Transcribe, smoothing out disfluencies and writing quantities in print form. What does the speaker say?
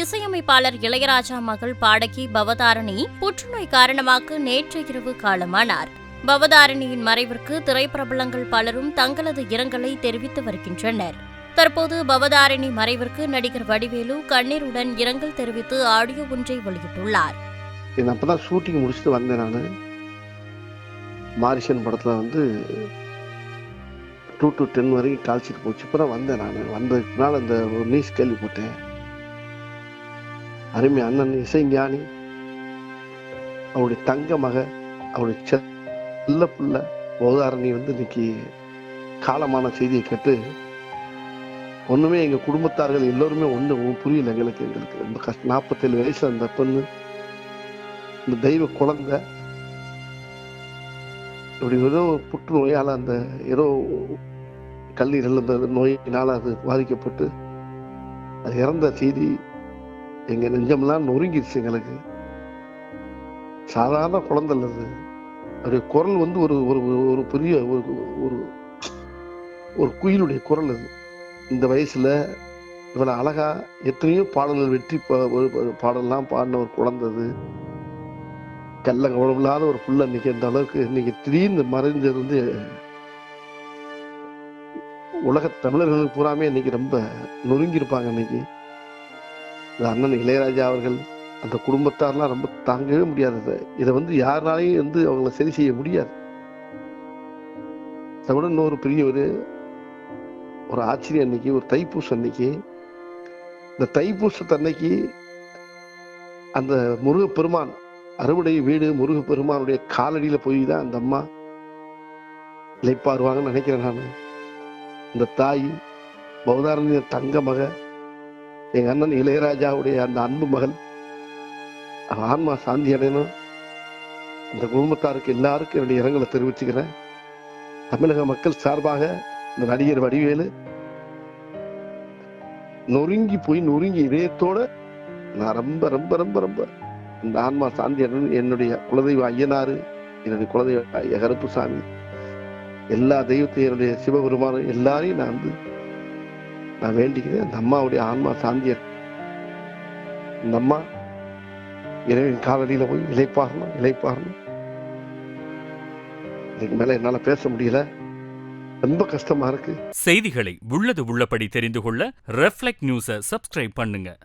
இசையமைப்பாளர் இளையராஜா மகள் பாடகி பவதாரணி புற்றுநோய் காரணமாக நேற்று இரவு காலமானார். பவதாரணியின் மறைவிற்கு திரைப்பிரபலங்கள் பலரும் தங்களது இரங்கலை தெரிவித்து வருகின்றனர். தற்போது பவதாரணி மறைவிற்கு நடிகர் வடிவேலு கண்ணீருடன் இரங்கல் தெரிவித்து ஆடியோ ஒன்றை வெளியிட்டுள்ளார். அப்பதான் ஷூட்டிங் முடிச்சுட்டு வந்தேன். நான் மாரிஷன் படத்துல 2 to 10 வரைக்கும் கால்ஷீட் போச்சு. இப்பதான் வந்தேன். நான் வந்ததுனால இந்த ஒரு நியூஸ் கேள்விப்பட்டேன். அருமை அண்ணன் இசைஞானி, அவருடைய தங்க மக, அவருடைய செல்ல புள்ள பவதாரணி இன்னைக்கு காலமான செய்தியை கேட்டு ஒண்ணுமே எங்க குடும்பத்தார்கள் எல்லோருமே புரியல. எங்களுக்கு ரொம்ப கஷ்டம். 47 வயசுல அந்த பெண்ணு, இந்த தெய்வ குழந்தை இப்படி ஏதோ புற்றுநோயால அந்த ஏதோ கல்லீரல் அந்த நோயினால அது பாதிக்கப்பட்டு அது இறந்த செய்தி எங்க நெஞ்சமெல்லாம் நொறுங்கிடுச்சு. எங்களுக்கு சாதாரண குழந்தை இல்லது. அவருடைய குரல் ஒரு பெரிய ஒரு குயிலுடைய குரல். அது இந்த வயசுல இவ்வளவு அழகா எத்தனையோ பாடல்கள் வெற்றி பாடலாம் பாடின ஒரு குழந்தை. அது கல்ல கவனமில்லாத ஒரு புள்ள இன்னைக்கு அந்த அளவுக்கு இன்னைக்கு திடீர்னு மறைஞ்சிருந்து உலக தமிழர்களுக்கு பூராமே இன்னைக்கு ரொம்ப நொறுங்கியிருப்பாங்க. இன்னைக்கு இந்த அண்ணன் இளையராஜா அவர்கள் அந்த குடும்பத்தாரெல்லாம் ரொம்ப தாங்கவே முடியாதது. இதை யாருனாலையும் அவங்கள சரி செய்ய முடியாது. அதை விட இன்னொரு பெரிய ஒரு ஆச்சரியம் அன்னைக்கு ஒரு தைப்பூசம் அன்னைக்கு, இந்த தைப்பூசத்தன்னைக்கு அந்த முருகப்பெருமான் அறுவடை வீடு முருகப்பெருமானுடைய காலடியில போய் தான் அந்த அம்மா இளைப்பாருவாங்கன்னு நினைக்கிறேன். நான் இந்த தாய் பவதாரணி தங்க மக, எங்க அண்ணன் இளையராஜாவுடைய அந்த அன்பு மகள், ஆன்மா சாந்தி அடையணும். அந்த குடும்பத்தாருக்கு எல்லாருக்கும் என்னுடைய இரங்கலை தெரிவிச்சுக்கிறேன். தமிழக மக்கள் சார்பாக இந்த நடிகர் வடிவேலு நொறுங்கி இதயத்தோட நான் ரொம்ப ரொம்ப ரொம்ப ரொம்ப இந்த ஆன்மா சாந்தி என்னுடைய குலதெய்வ ஐயனாரு, என்னுடைய குலதெய்வ கருப்புசாமி, எல்லா தெய்வத்தையும் என்னுடைய சிவபெருமானும் எல்லாரையும் நான் வேண்டிக்கிறேன். அந்த அம்மாவுடைய ஆன்மா சாந்திய இந்த அம்மா இறைவன் காலடியில போய் இளைப்பாறணும். இதுக்கு மேல என்னால பேச முடியல. ரொம்ப கஷ்டமா இருக்கு. செய்திகளை உள்ளது உள்ளபடி தெரிந்து கொள்ள ரெஃப்ளெக்ட் நியூஸை சப்ஸ்கிரைப் பண்ணுங்க.